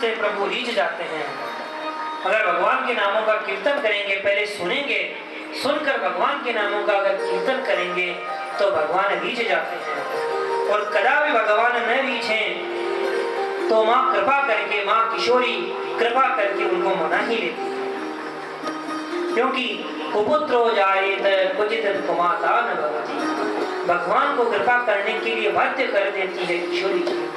से प्रभु रीझ जाते हैं। अगर भगवान के नामों का कीर्तन करेंगे, पहले सुनेंगे, सुनकर भगवान के नामों का अगर कीर्तन करेंगे तो भगवान रीझ जाते हैं। और कदापि भगवान न रीझें तो माँ कृपा करके, माँ किशोरी कृपा करके उनको मना ही लेती है, क्योंकि कुपुत्रो जायेत क्वचित् कुमाता न भवति। भगवान को कृपा करने के लिए बाध्य कर देती है किशोरी जी।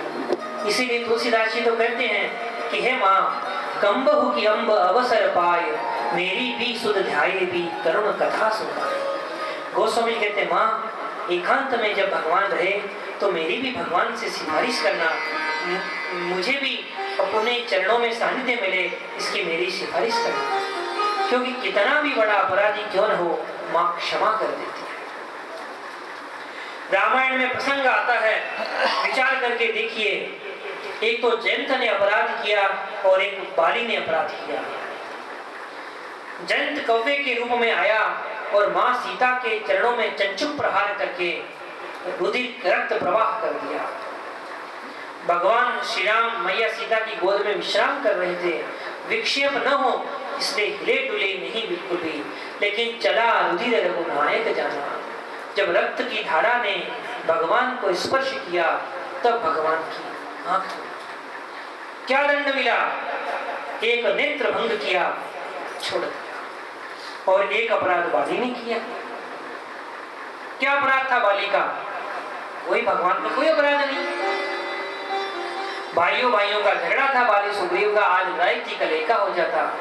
इसीलिए तुलसीदास जी तो कहते हैं कि हे माँ, कंबहु की अम्ब अवसर पाए, मेरी भी सुध ध्याये भी करुण कथा सुनाए। गोस्वामी कहते हैं माँ, एकांत में जब भगवान रहे तो मेरी भी भगवान से सिफारिश करना, मुझे भी अपने चरणों में सानिध्य मिले, इसकी मेरी सिफारिश करना, क्योंकि कितना भी बड़ा अपराधी क्यों न हो, माँ क्षमा कर देती है। रामायण में प्रसंग आता है, विचार करके देखिए, एक तो जयंत ने अपराध किया और एक बाली ने अपराध किया। जयंत कौवे के रूप में आया और मां सीता के चरणों में चंचुक प्रहार करके रुधिर रक्त प्रवाह कर दिया। भगवान श्री राम मैया सीता की गोद में विश्राम कर रहे थे, विक्षेप न हो इसलिए हिले डुले नहीं बिल्कुल भी, लेकिन चला रुधिर रघुनायक जाना। जब रक्त की धारा ने भगवान को स्पर्श किया तब भगवान की आंख, क्या दंड मिला? एक नेत्र भंग किया, छोड़ दिया। और एक अपराध बाली ने किया। क्या अपराध था बाली का? वही भगवान का कोई अपराध नहीं। भाइयों भाइयों का झगड़ा था, बाली सुग्रीव का, आज रायती का लेखा हो जाता,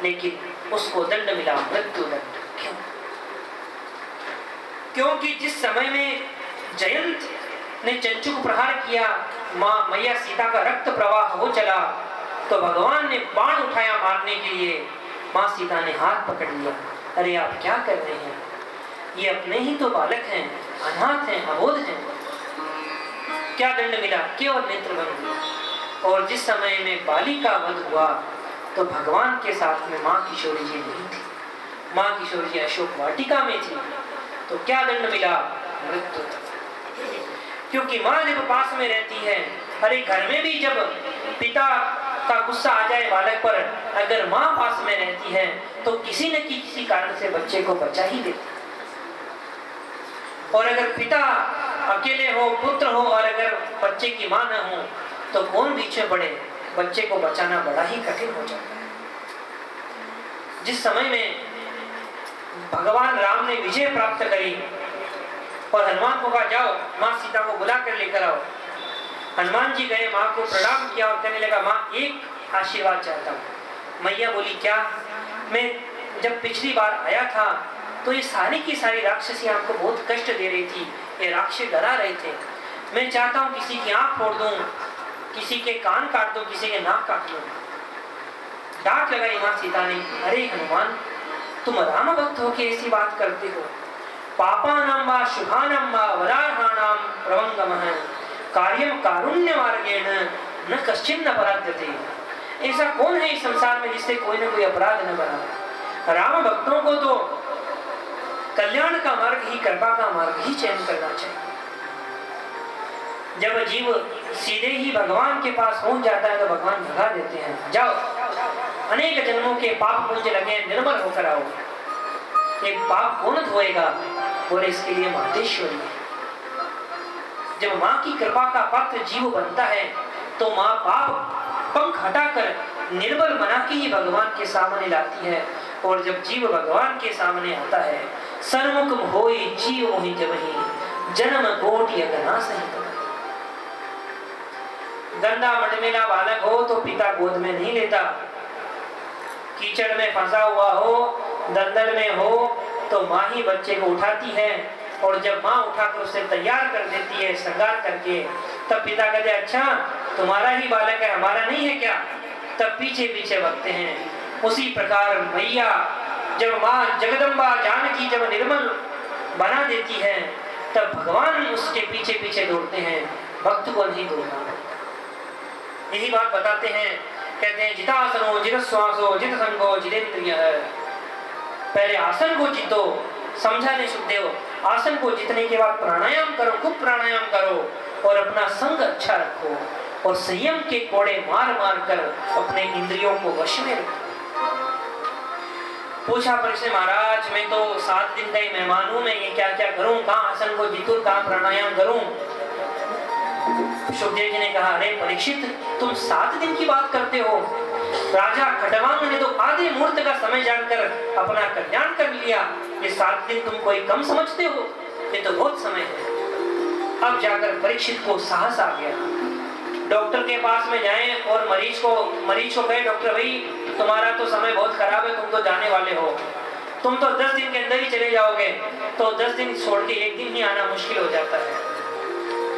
लेकिन उसको दंड मिला, मृत्यु दंड। क्यों? क्योंकि जिस समय में जयंत ने चंचुक प्रहार किया, मां मैया सीता का रक्त प्रवाह हो चला, तो भगवान ने बाण उठाया मारने के लिए, मां सीता ने हाथ पकड़ लिया। अरे आप क्या कर रहे हैं? ये अपने ही तो बालक हैं, अनाथ हैं, अबोध हैं। क्या दंड मिला? केवल नेत्रभंग। और जिस समय में बाली का वध हुआ तो भगवान के साथ में मां किशोरी जी नहीं थी, मां किशोरी जी अशोक वाटिका में थी, तो क्या दंड मिला? मृत्यु। क्योंकि मां जब पास में रहती है, अरे घर में भी जब पिता का गुस्सा आ जाए बालक पर, अगर मां पास में रहती है तो किसी न किसी कारण से बच्चे को बचा ही देती है। और अगर पिता अकेले हो, पुत्र हो, और अगर बच्चे की मां न हो तो कौन बीच में पड़े? बच्चे को बचाना बड़ा ही कठिन हो जाता है। जिस समय में भगवान राम ने विजय प्राप्त करी और हनुमान को कहा जाओ मां सीता को बुला कर लेकर आओ, हनुमान जी गए, मां को प्रणाम किया और कहने लगा, मां एक आशीर्वाद चाहता हूं। मैया बोली क्या? मैं जब पिछली बार आया था तो ये सारी की सारी राक्षसी आपको बहुत कष्ट दे रही थी, ये राक्षस डरा रहे थे, मैं चाहता हूं किसी की आंख फोड़ दूं, किसी के कान काट दूं, किसी के नाक काट दूं। डांट लगाई मां सीता ने, अरे हनुमान, तुम राम भक्त होके ऐसी बात करते हो? पापानां वा शुभानां वा वराहाणां प्रवंगमः कार्यं कारुण्य मार्गेण न कश्चिन्न अपराध्यते। ऐसा कौन है इस संसार में जिससे कोई न कोई अपराध न बना? राम भक्तों को तो कल्याण का मार्ग ही, कृपा का मार्ग ही चयन करना चाहिए। जब जीव सीधे ही भगवान के पास पहुंच जाता है तो भगवान भगा देते हैं, जाओ अनेक जन्मों के पाप पुण्य लगे, निर्मल होकर आओ। एक पाप कौन धोएगा? बोले इसके लिए मातेश्वरी है। जब माँ की कृपा का पात्र जीव बनता है तो माँ पाप पंख हटाकर निर्बल बना के ही भगवान के सामने लाती है। और जब जीव भगवान के सामने आता है, सन्मुख होई जीव मोहि जबहि, जन्म कोटि अगना सहित। गंदा मटमेला बालक हो तो पिता गोद में नहीं लेता, कीचड़ में फंसा हुआ हो, दलदल में हो तो माँ ही बच्चे को उठाती है। और जब माँ उठाकर उसे तैयार कर देती है श्रृंगार करके, तब पिता कहते अच्छा तुम्हारा ही बालक है, हमारा नहीं है क्या? तब पीछे पीछे भगते हैं। उसी प्रकार मैया जब माँ जगदम्बा जानकी जब निर्मल बना देती है, तब भगवान उसके पीछे पीछे दौड़ते हैं, भक्त को नहीं दौड़ना। यही बात बताते हैं, कहते हैं जितासनो जित श्वासो जित संगो जितेंद्रिय। पहले आसन को जीतो, समझा नहीं सुखदेव, आसन को जीतने के बाद प्राणायाम करो, खूब प्राणायाम करो और अपना संग अच्छा रखो। और संयम के कोड़े मार मार कर अपने इंद्रियों को वश में रखा। पूछा परीक्षित ने, महाराज मैं तो 7 दिन का ही मेहमान हूं, मैं ये क्या क्या करूं, कहां आसन को जीतूं, कहां प्राणायाम करूं। सुखदेव जी ने कहा, अरे परीक्षित तुम 7 दिन की बात करते हो, राजा खटवांग ने तो आधे मुहूर्त का समय जानकर अपना कल्याण कर लिया, ये 7 दिन तुम कोई कम समझते हो, ये तो बहुत समय है। अब जाकर परीक्षित को साहस आ गया। डॉक्टर के पास में जाएं और मरीज को कहे, डॉक्टर भाई तुम्हारा तो समय बहुत खराब है, तुम तो जाने वाले हो, तुम तो 10 दिन के अंदर ही चले जाओगे, तो 10 दिन छोड़ के 1 दिन ही आना मुश्किल हो जाता है।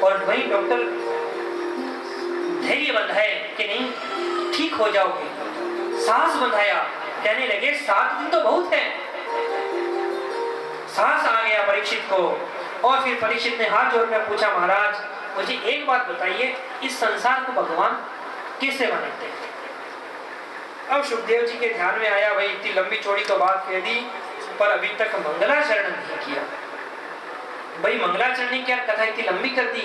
और वही डॉक्टर धैर्य बंधाए कि नहीं ठीक हो जाओगे, साहस बंधाया, कहने लगे 7 दिन तो बहुत है। साहस आ गया परीक्षित को। और फिर परीक्षित ने हाथ जोड़कर पूछा, महाराज मुझे एक बात बताइए, इस संसार को भगवान कैसे बनाते हैं? अब सुखदेव जी के ध्यान में आया, भाई इतनी लंबी चौड़ी तो बात कह दी, पर अभी तक मंगलाचरण नहीं किया। भाई मंगलाचरण ने क्या कथा इतनी लंबी कर दी,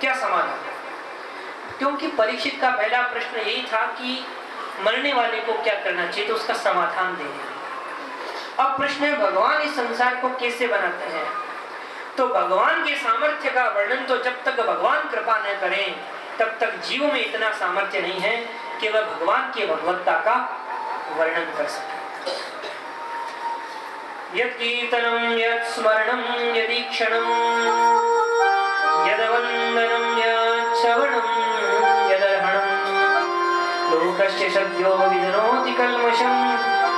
क्या समाधान? क्योंकि परीक्षित का पहला प्रश्न यही था कि मरने वाले को क्या करना चाहिए, तो उसका समाधान देना। अब प्रश्न है भगवान इस संसार को कैसे बनाते हैं? तो भगवान के सामर्थ्य का वर्णन तो जब तक भगवान कृपा न करें तब तक जीव में इतना सामर्थ्य नहीं है कि वह भगवान की भगवत्ता का वर्णन कर सके। यत् कीर्तनम यत् स्मरणम यदीक्षणम यदवंदनम यत् श्रवणम यदर्हणम लोकस्य सद्यो विदनोति कल्मषम्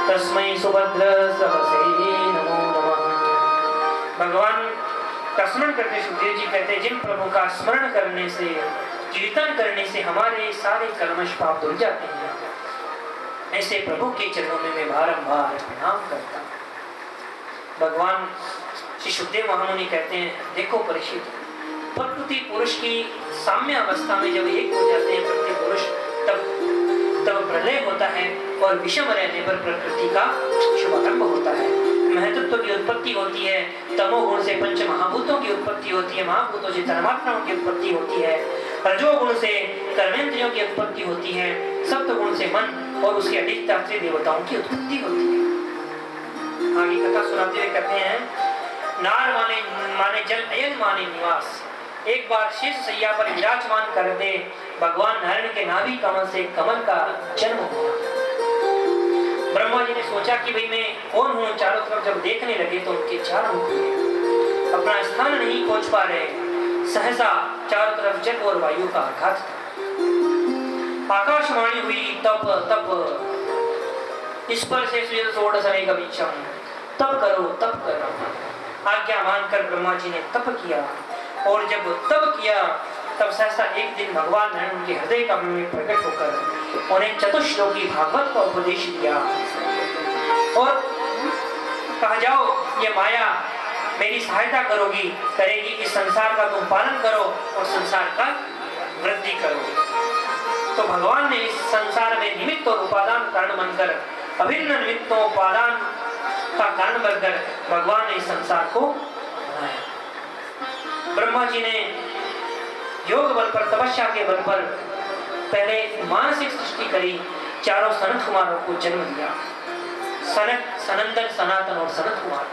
तस्मै सुभद्र सहसे नमो नमः। भगवान का स्मरण करते सुखदेव जी कहते हैं, जिन प्रभु का स्मरण करने से, कीर्तन करने से हमारे सारे कल्मश पाप धुल जाते हैं, ऐसे प्रभु के चरणों में मैं बारंबार प्रणाम करता हूं। भगवान श्री सुखदेव महामुनि कहते हैं, देखो परीक्षित, प्रकृति पुरुष की साम्य अवस्था में जब एक हो जाते हैं प्रकृति पुरुष, तब प्रलय होता है और विषम रहने पर प्रकृति का शुभारंभ होता है। महत्त्व की उत्पत्ति होती है, तमोगुण से पंच महाभूतों की उत्पत्ति होती है, महाभूतों से तन्मात्राओं की उत्पत्ति होती है, रजोगुण से कर्मेंद्रियों की उत्पत्ति होती है, सप्तगुण से मन और उसके अधिष्ठान से देवताओं की उत्पत्ति होती है। आगे कथा सुनाते हुए कहते हैं, नार माने जल, अयन माने निवास। एक बार शेष सैया पर विराजमान कर दे भगवान नारायण के नाभि कमल से कमल का जन्म हुआ। ब्रह्मा जी ने सोचा कि भाई मैं कौन हूँ, चारों तरफ जब देखने लगे तो उनके 4 मुख हुए, अपना स्थान नहीं खोज पा रहे। सहसा चारों तरफ जल और वायु का आघात था। आकाशवाणी हुई, तप तप, इस पर से सोड़ समय का बीचम, तप करो। आज्ञा मानकर ब्रह्मा जी ने तप किया, और जब तप किया तब सहसा एक दिन भगवान ने उनके हृदय का में प्रकट होकर उन्हें चतुश्लोकी भागवत का उपदेश दिया और कहा, जाओ ये माया मेरी सहायता करेगी, इस संसार का तुम पालन करो और संसार का वृद्धि करो। तो भगवान ने इस संसार में निमित्त और उपादान कारण बनकर, अभिन्न निमित्तों उपादान का कारण बनकर भगवान ने इस संसार को बनाया। ब्रह्मा जी ने योग बल पर, तपस्या के बल पर पहले मानसिक सृष्टि करी, चारों सनत कुमारों को जन्म दिया, सनत, सनंदन, सनातन और सनत कुमार।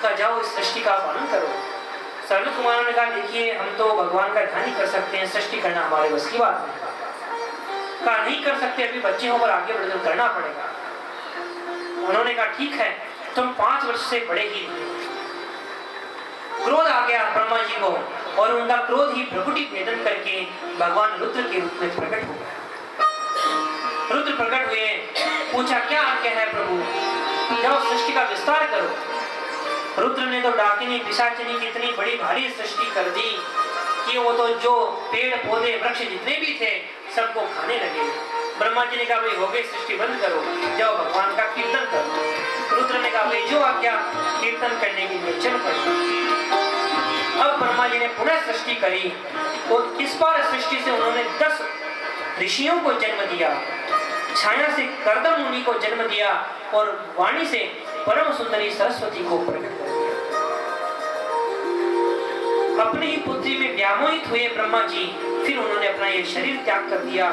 कहा जाओ इस सृष्टि का पालन करो। सनत कुमारों ने कहा, देखिए हम तो भगवान का ध्यान ही कर सकते हैं, सृष्टि करना हमारे बस की बात नहीं। कहा नहीं कर सकते, अभी बच्चे हो पर आगे बढ़कर करना पड़ेगा। उन्होंने कहा ठीक है, तुम 5 वर्ष से बड़े ही नहीं। क्रोध आ गया ब्रह्मा जी को और उनका क्रोध ही भ्रकुटी भेदन करके भगवान रुद्र के रूप में प्रकट हो गया। रुद्र प्रकट हुए, पूछा क्या आज्ञा है प्रभु, जाओ सृष्टि का विस्तार करो। रुद्र ने तो डाकिनी पिशाचिनी की इतनी बड़ी भारी सृष्टि कर दी कि वो तो जो पेड़ पौधे वृक्ष जितने भी थे सबको खाने लगे। ब्रह्मा जी ने कहा भाई हो गई सृष्टि बंद करो, जाओ भगवान का कीर्तन करो। रुद्र ने कहा भाई जो आज्ञा, कीर्तन करने के लिए चल पड़े। अब ब्रह्मा जी ने पुनः सृष्टि करी और इस बार सृष्टि से उन्होंने 10 ऋषियों को जन्म दिया, छाया से कर्दम मुनि को जन्म दिया और वाणी से परम सुंदरी सरस्वती को प्रकट कर दिया। अपनी ही पुत्री में व्यामोहित हुए ब्रह्मा जी फिर उन्होंने अपना ये शरीर त्याग कर दिया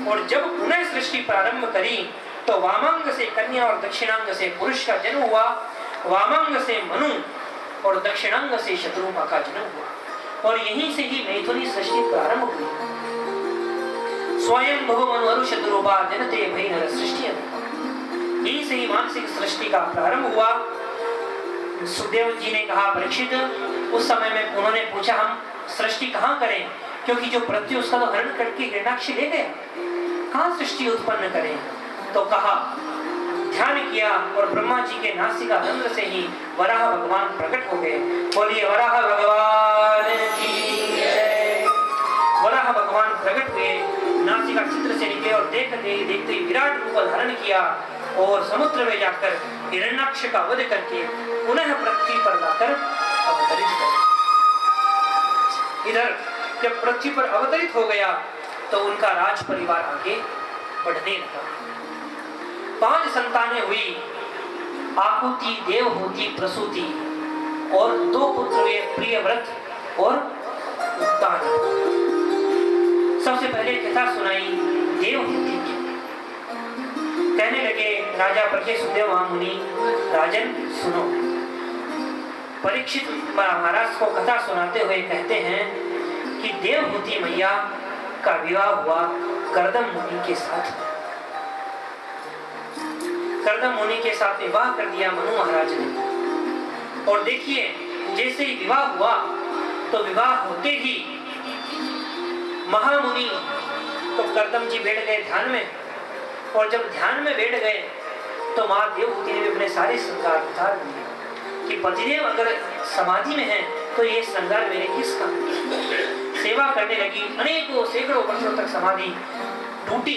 और जब पुनः सृष्टि प्रारंभ करी तो वामांग से कन्या और दक्षिणांग से पुरुष का जन्म हुआ, वामांग से मनु और दक्षिणांग से शत्रुपा का जन्म हुआ और यहीं से ही मैथुनी सृष्टि प्रारंभ हुई। स्वयं भगवान मनु शत्रुपा जनते भई नर सृष्टि, यहीं से ही मानसिक सृष्टि का प्रारंभ हुआ। सुखदेव जी ने कहा परीक्षित, उस समय में उन्होंने पूछा हम सृष्टि कहाँ करें, क्योंकि जो पृथ्वी उसका तो हरण करके हिरण्याक्ष ले गए, कहाँ सृष्टि उत्पन्न करें। तो कहा ध्यान किया और ब्रह्मा जी के नासिका रंध्र से ही वराह भगवान प्रकट हो गए। बोलिए वराह भगवान की जय। वराह भगवान प्रकट हुए, नासिका चित्र से निकले और देखते विराट रूप धारण किया और समुद्र में जाकर हिरण्याक्ष का वध करके पुनः पृथ्वी पर लाकर अवतरित कर। इधर जब पृथ्वी पर अवतरित हो गया तो उनका राज परिवार आगे बढ़ने लगा। 5 संतानें हुई, आकुति, देवहूति, प्रसूति और 2 पुत्र हुए, प्रियव्रत और उत्तान। सबसे पहले कथा सुनाई देवहूति की। कहने लगे राजा परीक्षित सुखदेव महामुनि, राजन सुनो। परीक्षित महाराज को कथा सुनाते हुए कहते हैं कि देवहूति मैया का विवाह हुआ कर्दम मुनि के साथ। कर्दम मुनि के साथ विवाह कर दिया मनु महाराज ने। और देखिए जैसे ही विवाह हुआ तो विवाह होते ही महामुनि तो कर्दम जी बैठ गए ध्यान में, और जब ध्यान में बैठ गए तो मां देवहूति ने भी अपने सारे श्रृंगार उतार दिए कि पतिदेव अगर समाधि में है तो ये श्रृंगार मेरे किस काम। सेवा करने लगी, अनेकों सैकड़ों वर्षों तक समाधि टूटी।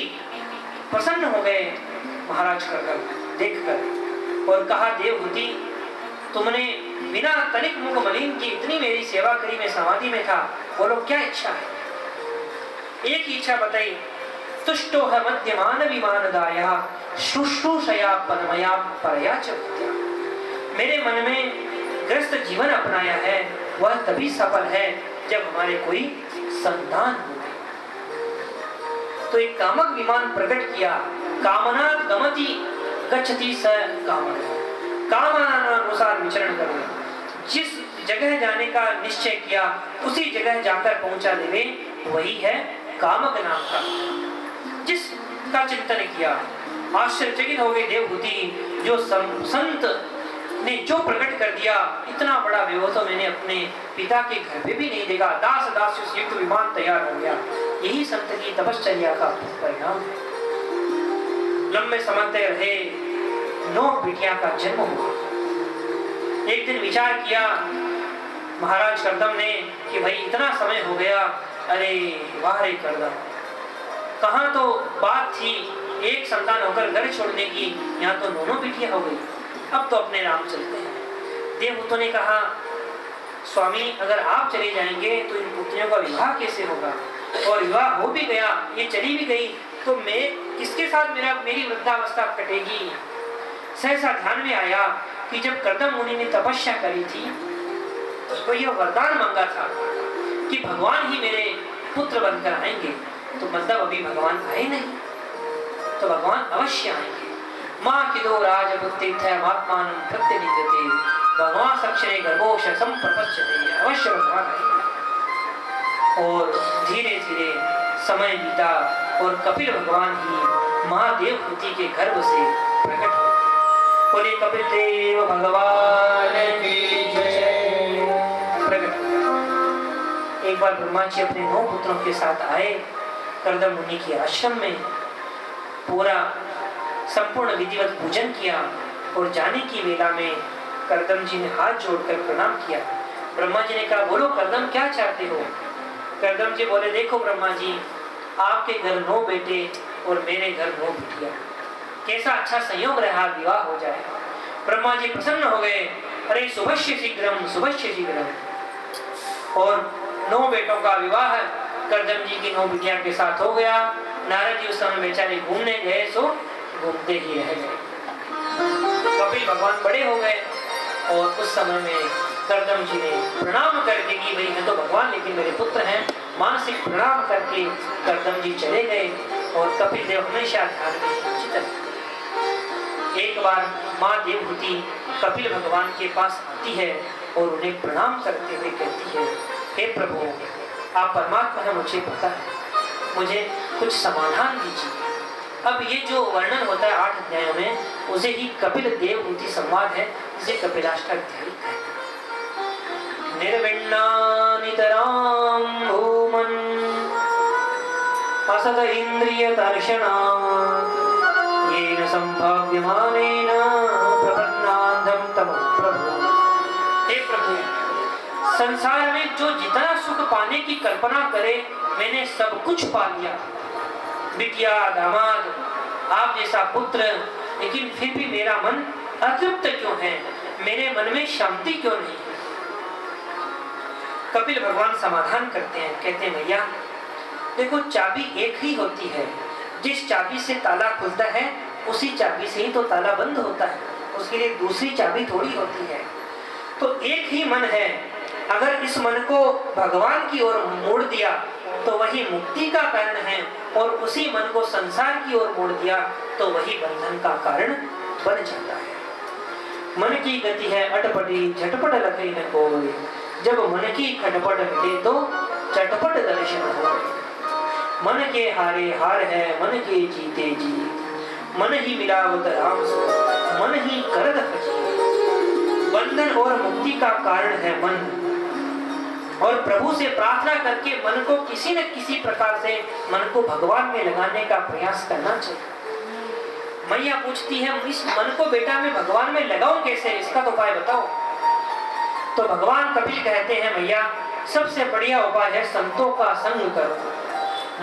प्रसन्न हो गए महाराज कर्दम देखकर और कहा देवहूति तुमने बिना तनिक मुख मलिन की इतनी मेरी सेवा करी, मैं समाधि में था, बोलो क्या इच्छा है। एक ही इच्छा बताई, तुष्टो है मध्यमान विमानदाया शुश्रूषया पनमया परया च विद्या। मेरे मन में ग्रस्त जीवन अपनाया है वह तभी सफल है जब हमारे कोई संतान हो। तो एक कामक विमान प्रकट किया, कामना गमति गच्छति स कामना, कामनानुसार विचरण करो। जिस जगह जाने का निश्चय किया उसी जगह जाकर पहुंचा देवे, वही है कामक नाम का। जिसका चिंतन किया आश्चर्यचकित हो गई देवहूति, जो संत ने जो प्रकट कर दिया, इतना बड़ा विभव तो मैंने अपने पिता के घर पे भी नहीं देखा। दास दास युक्त विमान तैयार हो गया। यही संत की तपश्चर्या का परिणाम है। लंबे समय तक रहे, 9 बेटियां का जन्म हुआ। एक दिन विचार किया महाराज कर्दम ने कि भाई इतना समय हो गया, अरे वाह रे कर्दम, कहाँ तो बात थी एक संतान होकर घर छोड़ने की, यहाँ तो 9 बेटियां हो गई। अब तो अपने राम चलते हैं। देवहूतों ने कहा स्वामी अगर आप चले जाएंगे तो इन पुत्रियों का विवाह कैसे होगा, और विवाह हो भी गया, ये चली भी गई तो मैं किसके साथ मेरी वृद्धावस्था कटेगी। सहसा ध्यान में आया कि जब कर्दम मुनि ने तपस्या करी थी तो यह वरदान मांगा था कि भगवान ही मेरे पुत्र बनकर आएंगे, तो मतलब अभी भगवान आए नहीं, तो भगवान अवश्य आएंगे। माँ की 2 राजपुत्रीत्थमात्मानं प्रत्यनिद्यते भगवान सक्षरे गर्भोष संप्रपश्यते, अवश्य भगवान आएंगे। और धीरे धीरे समय बीता और कपिल भगवान ही महादेवहूति के गर्भ से प्रकट हुए। बोले कपिल देव भगवान की जय। प्रकट एक बार ब्रह्मा जी अपने 9 पुत्रों के साथ आए कर्दम मुनि के आश्रम में, पूरा संपूर्ण विधिवत पूजन किया और जाने की वेला में कर्दम जी ने हाथ जोड़कर प्रणाम किया। ब्रह्मा जी ने कहा बोलो कर्दम क्या चाहते हो। कर्दम जी बोले देखो ब्रह्मा जी, आपके घर 9 बेटे और मेरे घर 9 बेटियां, कैसा अच्छा संयोग रहा, विवाह हो जाए। ब्रह्मा जी प्रसन्न हो गए, अरे शुभस्य शीघ्रम शुभस्य शीघ्रम। और 9 बेटों का विवाह कर्दम जी की 9 बिटिया के साथ हो गया। नारद जी उस समय बेचारे घूमने गए सो घूमते ही रह गए। कपिल भगवान बड़े हो गए और उस समय में करदम जी ने प्रणाम करके कि भाई है तो भगवान लेकिन मेरे पुत्र हैं, मानसिक प्रणाम करके करदम जी चले गए। और कपिल देव हमेशा ध्यान में चित रहे। एक बार माँ देवहूति कपिल भगवान के पास आती है और उन्हें प्रणाम करते हुए कहती है, हे प्रभु आप परमात्मा है, मुझे पता है, मुझे कुछ समाधान दीजिए। अब ये जो वर्णन होता है 8 अध्यायों में, उसे ही कपिल देवहूति संवाद है, जिसे कपिलाष्टाध्यायी कहते हैं। निर्विण्णानितरां भूमन् असत इंद्रिय दर्शनात् येन संभाव्यमानेन प्रपन्नाधं तम प्रभु। हे प्रभु, संसार में जो जितना सुख पाने की कल्पना करे मैंने सब कुछ पा लिया, बिटिया, दामाद, आप जैसा पुत्र, लेकिन फिर भी मेरा मन अतृप्त क्यों है, मेरे मन में शांति क्यों नहीं है। कपिल भगवान समाधान करते हैं, कहते हैं भैया देखो चाबी एक ही होती है, जिस चाबी से ताला खुलता है उसी चाबी से ही तो ताला बंद होता है, उसके लिए दूसरी चाबी थोड़ी होती है। तो एक ही मन है, अगर इस मन को भगवान की ओर मोड़ दिया तो वही मुक्ति का कारण है, और उसी मन को संसार की ओर मोड़ दिया तो वही बंधन का कारण बन जाता है। मन की गति है अटपटी, झटपट लखे न कोई, जब मन की खटपट मिटे तो चटपट दर्शन हो। मन के हारे हार है, मन के जीते जीत, मन ही मिलावत राम सो, मन ही करत फजीत। बंधन और मुक्ति का कारण है मन, और प्रभु से प्रार्थना करके मन को किसी न किसी प्रकार से मन को भगवान में लगाने का प्रयास करना चाहिए। मैया पूछती है इस मन को बेटा मैं भगवान में लगाऊं कैसे, इसका तो उपाय बताओ। तो भगवान कपिल कहते हैं मैया सबसे बढ़िया उपाय है संतों का संग करो।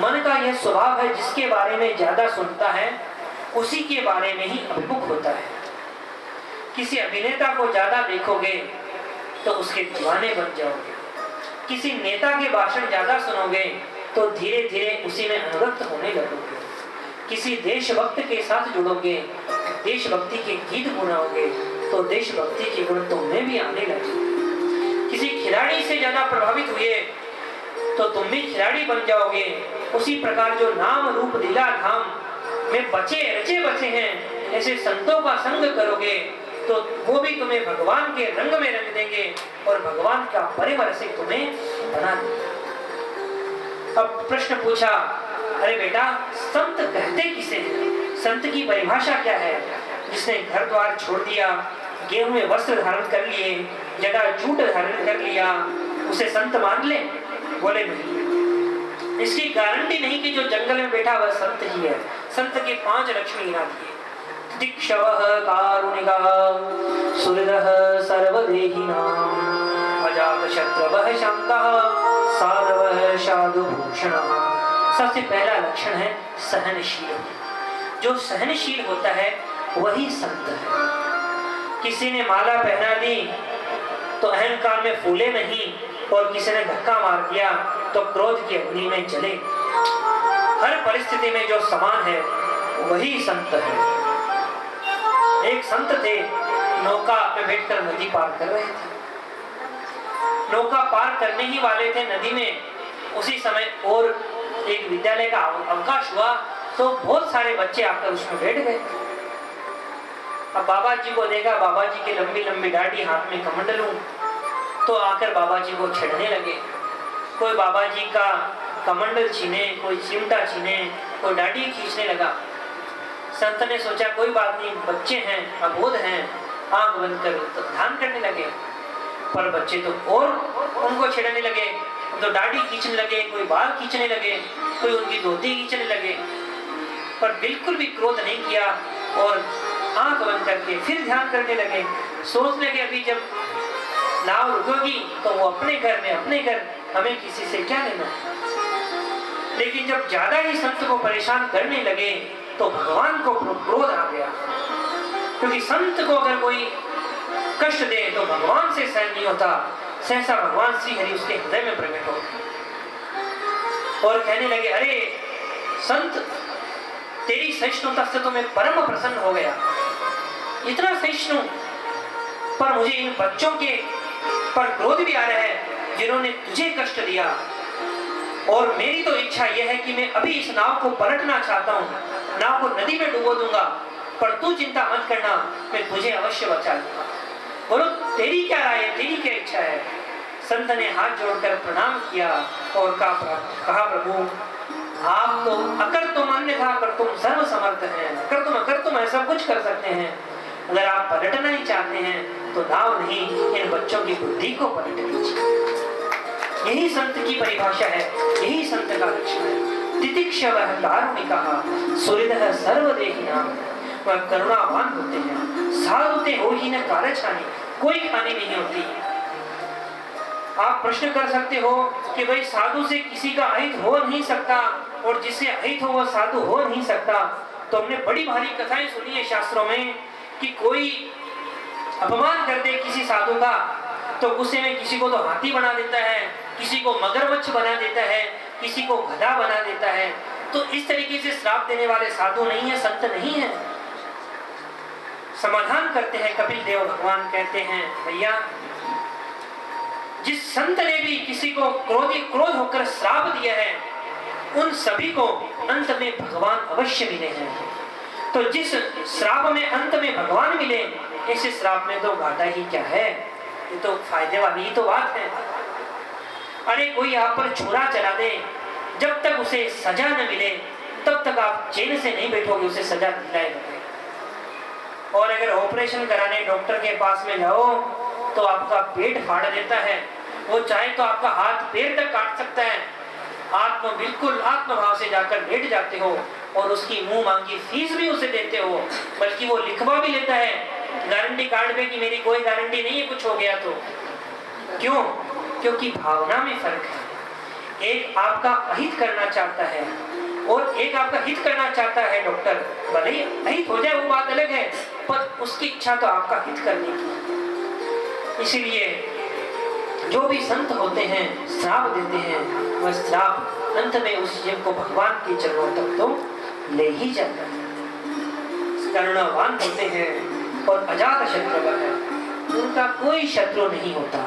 मन का यह स्वभाव है, जिसके बारे में ज्यादा सुनता है उसी के बारे में ही अभिमुख होता है। किसी अभिनेता को ज्यादा देखोगे तो उसके दीवाने बन जाओगे, किसी नेता के भाषण ज्यादा सुनोगे तो धीरे धीरे उसी में अनुरक्त होने लगोगे, किसी देशभक्त के साथ जुड़ोगे, देशभक्ति के गीत गुनाओगे तो देशभक्ति के गुण तुम में भी आने लगेंगे। किसी खिलाड़ी से ज्यादा प्रभावित हुए तो तुम भी खिलाड़ी बन जाओगे। उसी प्रकार जो नाम रूप लीला धाम में बचे रचे बचे हैं, ऐसे संतों का संग करोगे तो वो भी तुम्हें भगवान के रंग में रंग देंगे और भगवान का परम रसिक तुम्हें बना देंगे। अब प्रश्न पूछा, अरे बेटा संत कहते किसे हैं? संत की परिभाषा क्या है? जिसने घर द्वार छोड़ दिया, गेहूं में वस्त्र धारण कर लिए, जटा जूट धारण कर लिया, उसे संत मान ले? बोले नहीं। इसकी गारंटी नहीं कि जो जंगल में बैठा वह संत ही है। संत के 5 लक्षण गिना दिए। दिक्षवः कारुणिकः, सुहृदः सर्वदेहिनां, अजातशत्रवः शान्तः, साधवः साधुभूषणः। सबसे पहला लक्षण है सहनशील। जो सहनशील होता है वही संत है। किसी ने माला पहना दी तो अहंकार में फूले नहीं, और किसी ने धक्का मार दिया तो क्रोध की अग्नि में जले। हर परिस्थिति में जो समान है वही संत है। एक संत थे, नौका में बैठकर नदी पार कर रहे थे। नौका पार करने ही वाले थे नदी में, उसी समय और एक विद्यालय का अवकाश हुआ तो बहुत सारे बच्चे आकर उसमें बैठ गए। अब बाबा जी को देखा, बाबा जी की लंबी लंबी दाढ़ी, हाथ में कमंडलू, तो आकर बाबा जी को छेड़ने लगे। कोई बाबा जी का कमंडल छीने, कोई चिमटा छीने, कोई दाढ़ी खींचने लगा। संत ने सोचा कोई बात नहीं, बच्चे हैं, अबोध हैं, आंख बंद कर तो ध्यान करने लगे। पर बच्चे तो और उनको छेड़ने लगे, तो दाढ़ी खींचने लगे, कोई बाल खींचने लगे, कोई उनकी धोती खींचने लगे, पर बिल्कुल भी क्रोध नहीं किया और आंख बंद करके फिर ध्यान करने लगे। सोचने लगे अभी जब नाव रुकेगी तो वो अपने घर में, अपने घर, हमें किसी से क्या लेना है। लेकिन जब ज्यादा ही संत को परेशान करने लगे तो भगवान को क्रोध आ गया, क्योंकि संत को अगर कोई कष्ट दे तो भगवान से सहन नहीं होता। सहसा भगवान श्री हरि उसके हृदय में प्रकट हो और कहने लगे, अरे संत, तेरी सहिष्णुता से तो मैं परम प्रसन्न हो गया, इतना सहिष्णु, पर मुझे इन बच्चों के पर क्रोध भी आ रहा है जिन्होंने तुझे कष्ट दिया। और मेरी तो इच्छा यह है कि मैं अभी इस नाव को पलटना चाहता हूँ, नाव को नदी में डुबो दूंगा, पर तू चिंता मत करना, मैं तुझे अवश्य बचा लूंगा। बोलो तेरी क्या राय है, तेरी क्या इच्छा है? संत ने हाथ जोड़कर प्रणाम किया और कहा प्रभु आप तो अकर तुम अन्य था, कर तुम सर्व समर्थ हैं, अकर तुम ऐसा कुछ कर सकते हैं। अगर आप पलटना ही चाहते हैं तो नाव नहीं, इन बच्चों की बुद्धि को पलट लीजिए। यही संत की परिभाषा है, यही संत का लक्षण है। तितिक्षवः कारुणिकः सुहृदः सर्वदेहिनां, वह करुणावान होते हैं। साधुते हो ही न कारछानी, कोई हानि नहीं होती। आप प्रश्न कर सकते हो कि भाई साधु से किसी का अहित हो नहीं सकता और जिससे अहित हो वह साधु हो नहीं सकता। तो हमने बड़ी भारी कथाएं सुनी है शास्त्रों में कि कोई अपमान कर दे किसी साधु का तो गुस्से में किसी को तो हाथी बना देता है, किसी को मगरमच्छ बना देता है, किसी को गधा बना देता है। तो इस तरीके से श्राप देने वाले साधु नहीं है, संत नहीं है। समाधान करते हैं कपिल देव भगवान, कहते हैं भैया जिस संत ने भी किसी को क्रोध होकर श्राप दिया है उन सभी को अंत में भगवान अवश्य मिले हैं। तो जिस श्राप में अंत में भगवान मिले, ऐसे श्राप में तो घाटा ही क्या है, ये तो फायदे वाली ही तो बात है। अरे कोई आप पर छुरा चला दे, जब तक उसे सजा न मिले तब तक आप चैन से नहीं बैठोगे, उसे सजा दिलाएगा। और अगर ऑपरेशन कराने डॉक्टर के पास में जाओ तो आपका पेट फाड़ देता है, वो चाहे तो आपका हाथ पैर तक काट सकता है। बिल्कुल आत्मभाव से जाकर बैठ जाते हो और उसकी मुंह मांगी फीस भी उसे देते हो, बल्कि वो लिखवा भी लेता है गारंटी कार्ड पे कि मेरी कोई गारंटी नहीं है कुछ हो गया तो। क्यों? क्योंकि भावना में फर्क है। एक आपका अहित करना चाहता है और एक आपका हित करना चाहता है डॉक्टर। भले ही अहित हो जाए वो बात अलग है, पर उसकी इच्छा तो आपका हित करने की। इसीलिए जो भी संत होते हैं श्राप देते हैं, वह श्राप अंत में उस जीव को भगवान के चरणों तक तो ले ही जाता है। करुणावान होते हैं और अजात शत्रु है, उनका कोई शत्रु नहीं होता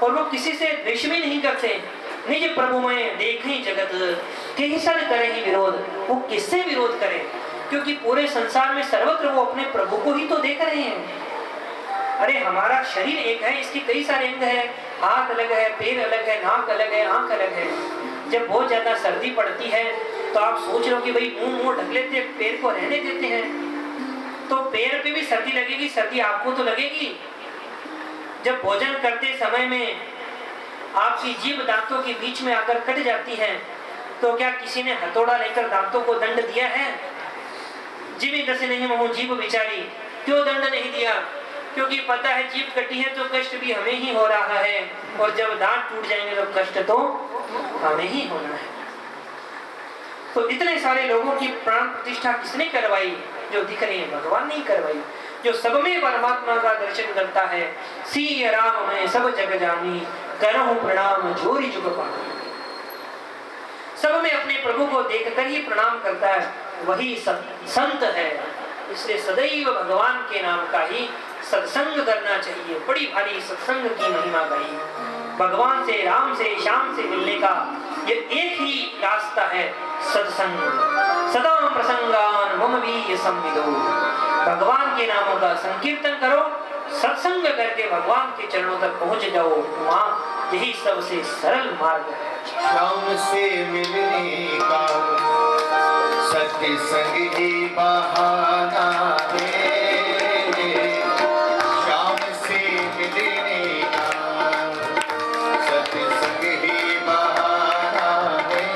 और वो किसी से द्वेष भी नहीं करते। निज प्रभु में देखें जगत केसर करे ही विरोध, वो किससे विरोध करें? क्योंकि पूरे संसार में सर्वत्र वो अपने प्रभु को ही तो देख रहे हैं। अरे हमारा शरीर एक है, इसके कई सारे अंग है, हाथ अलग है, पैर अलग है, नाक अलग है, आंख अलग है। जब बहुत ज्यादा सर्दी पड़ती है तो आप सोच लो कि भाई मुंह ढक लेते, पैर को रहने देते हैं, तो पैर पे भी सर्दी लगेगी, सर्दी आपको तो लगेगी। जब भोजन करते समय में आपकी जीभ दांतों के बीच में आकर कट जाती है तो क्या किसी ने हथौड़ा लेकर दांतों को दंड दिया है? जीभ दस नहीं महू जीभ बिचारी, क्यों दंड नहीं दिया? क्योंकि पता है जीभ कटी है तो कष्ट भी हमें ही हो रहा है, और जब दांत टूट जाएंगे तो कष्ट तो हमें ही होना है। तो इतने सारे लोगों की प्राण प्रतिष्ठा किसने करवाई? जो दिख रहे हैं भगवान नहीं करवाई। जो सब में परमात्मा का दर्शन करता है, सिय राम में सब जग जानी, करहु प्रणाम जोरी जुग पानी। सब में अपने प्रभु को देखकर ही प्रणाम करता है, वही संत है। इसलिए सदैव भगवान के नाम का ही सत्संग करना चाहिए। बड़ी भारी सत्संग की महिमा गई। भगवान से, राम से, श्याम से मिलने का ये एक ही रास्ता है, सत्संग। सदा प्रसंगान मम वीय संविदो, भगवान के नामों का संकीर्तन करो, सत्संग करके भगवान के चरणों तक पहुंच जाओ। वहाँ यही सबसे सरल मार्ग है। श्याम से मिलने का सत्संग ही बहाना है। श्याम से मिलने का सत्संग ही बहाना है।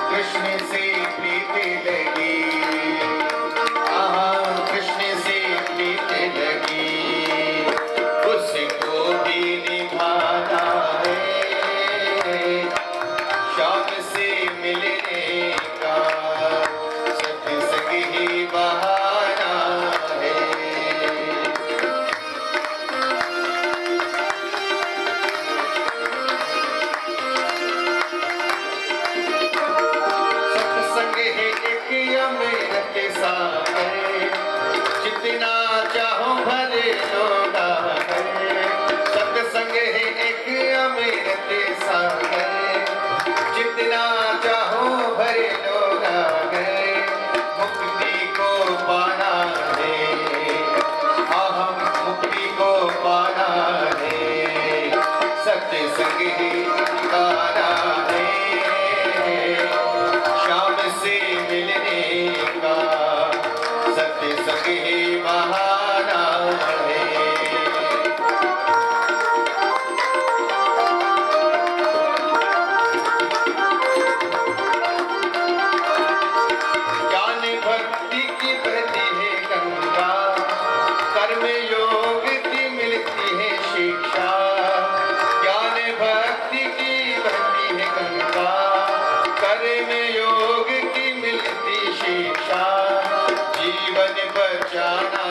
कृष्ण से प्रीत लगी, कृष्ण से प्रीत लगी, उसको भी निभाना है। श्याम से मिलने का सत्संग जीवन बचाना